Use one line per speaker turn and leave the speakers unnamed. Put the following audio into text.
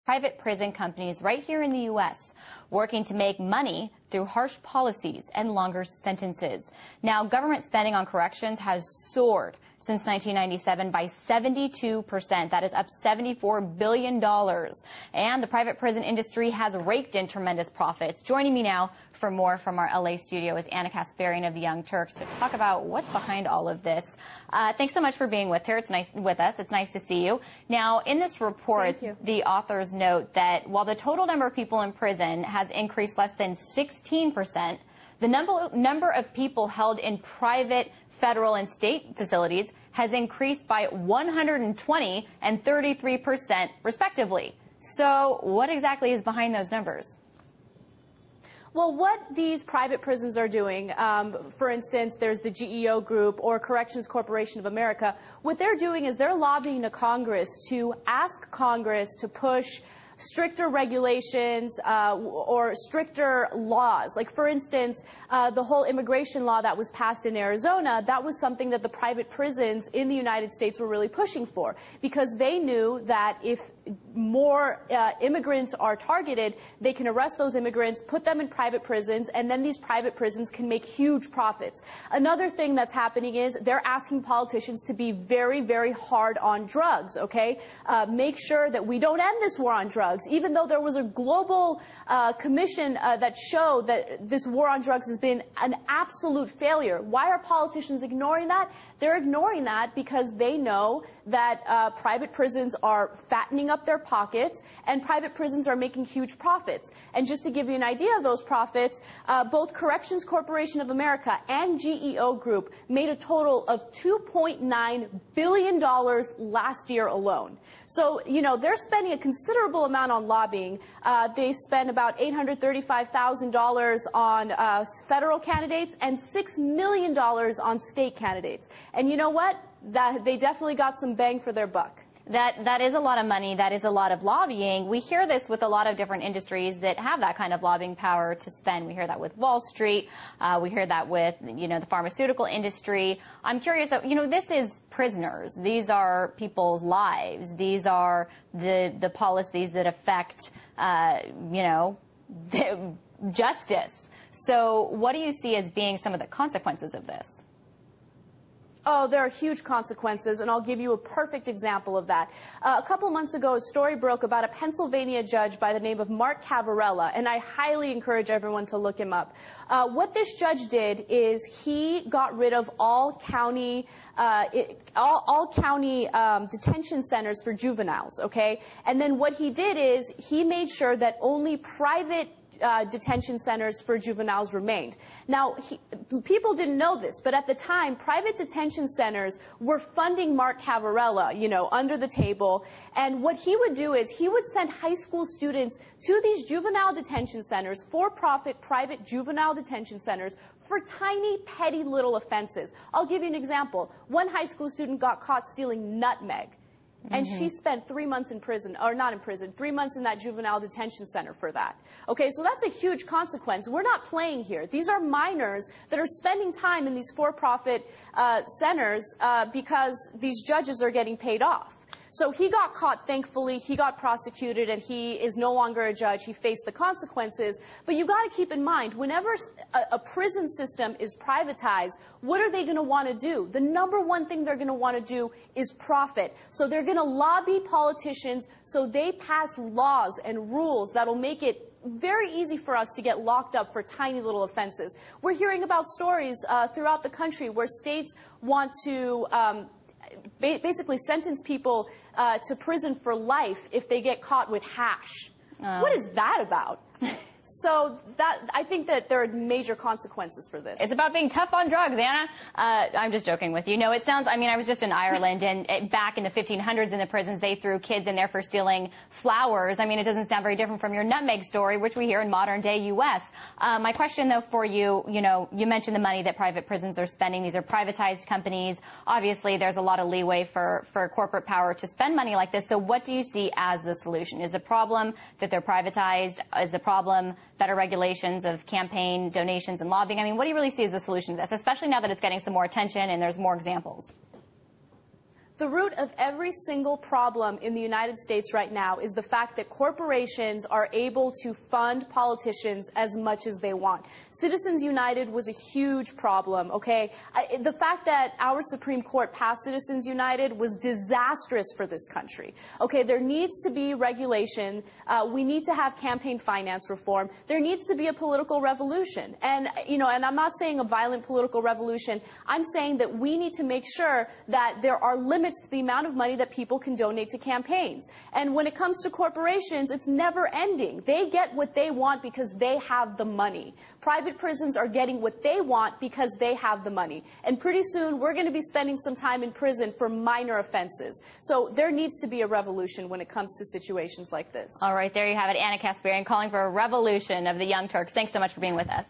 private prison companies right here in the U.S. working to make money through harsh policies and longer sentences. Now, government spending on corrections has soared since 1997 by 72%. That is up $74 billion. And the private prison industry has raked in tremendous profits. Joining me now for more from our L.A. studio is Anna Kasparian of the Young Turks to talk about what's behind all of this. Thanks so much for being with us. It's nice to see you. Now, in this report, the authors note that while the total number of people in prison has increased less than 16%, the number of people held in private, federal, and state facilities has increased by 120 and 33%, respectively. So what exactly is behind those numbers?
Well, what these private prisons are doing, for instance, there's the GEO Group or Corrections Corporation of America. What they're doing is they're lobbying to Congress to ask Congress to push stricter regulations or stricter laws. Like, for instance, the whole immigration law that was passed in Arizona, that was something that the private prisons in the United States were really pushing for, because they knew that if more immigrants are targeted, they can arrest those immigrants, put them in private prisons, and then these private prisons can make huge profits. Another thing that's happening is they're asking politicians to be very, very hard on drugs, okay? Make sure that we don't end this war on drugs. Even though there was a global commission that showed that this war on drugs has been an absolute failure. Why are politicians ignoring that? They're ignoring that because they know that private prisons are fattening up their pockets and private prisons are making huge profits. And just to give you an idea of those profits, both Corrections Corporation of America and GEO Group made a total of $2.9 billion last year alone. So, you know, they're spending a considerable amount on lobbying. They spend about $835,000 on federal candidates and $6 million on state candidates. And you know what? They definitely got some bang for their buck.
That is a lot of money. That is a lot of lobbying. We hear this with a lot of different industries that have that kind of lobbying power to spend. We hear that with Wall Street. We hear that with, you know, the pharmaceutical industry. I'm curious, you know, this is prisoners. These are people's lives. These are the policies that affect, you know, justice. So what do you see as being some of the consequences of this?
Oh, there are huge consequences, and I'll give you a perfect example of that. A couple months ago, a story broke about a Pennsylvania judge by the name of Mark Cavarella, and I highly encourage everyone to look him up. What this judge did is he got rid of all county detention centers for juveniles, okay? And then what he did is he made sure that only private detention centers for juveniles remained. Now, people didn't know this, but at the time, private detention centers were funding Mark Cavarella, you know, under the table. And what he would do is he would send high school students to these juvenile detention centers, for-profit private juvenile detention centers, for tiny, petty little offenses. I'll give you an example. One high school student got caught stealing nutmeg. And she spent 3 months in prison, or not in prison, 3 months in that juvenile detention center for that. Okay, so that's a huge consequence. We're not playing here. These are minors that are spending time in these for-profit centers because these judges are getting paid off. So he got caught, thankfully, he got prosecuted, and he is no longer a judge. He faced the consequences. But you've got to keep in mind, whenever a prison system is privatized, what are they going to want to do? The number one thing they're going to want to do is profit. So they're going to lobby politicians so they pass laws and rules that'll make it very easy for us to get locked up for tiny little offenses. We're hearing about stories throughout the country where states want to basically sentence people to prison for life if they get caught with hash. What is that about? So I think that there are major consequences for this.
It's about being tough on drugs, Anna. I'm just joking with you. No, it sounds, I mean, I was just in Ireland, and back in the 1500s in the prisons, they threw kids in there for stealing flowers. I mean, it doesn't sound very different from your nutmeg story, which we hear in modern-day U.S. My question, though, for you, you know, you mentioned the money that private prisons are spending. These are privatized companies. Obviously, there's a lot of leeway for corporate power to spend money like this. So what do you see as the solution? Is the problem that they're privatized? Is the problem better regulations of campaign donations and lobbying? I mean, what do you really see as the solution to this, especially now that it's getting some more attention and there's more examples?
The root of every single problem in the United States right now is the fact that corporations are able to fund politicians as much as they want. Citizens United was a huge problem, okay? The fact that our Supreme Court passed Citizens United was disastrous for this country. Okay, there needs to be regulation. We need to have campaign finance reform. There needs to be a political revolution. And, you know, and I'm not saying a violent political revolution. I'm saying that we need to make sure that there are limits to the amount of money that people can donate to campaigns. And when it comes to corporations, it's never ending. They get what they want because they have the money. Private prisons are getting what they want because they have the money. And pretty soon, we're going to be spending some time in prison for minor offenses. So there needs to be a revolution when it comes to situations like this.
All right, there you have it. Anna Kasparian calling for a revolution of the Young Turks. Thanks so much for being with us.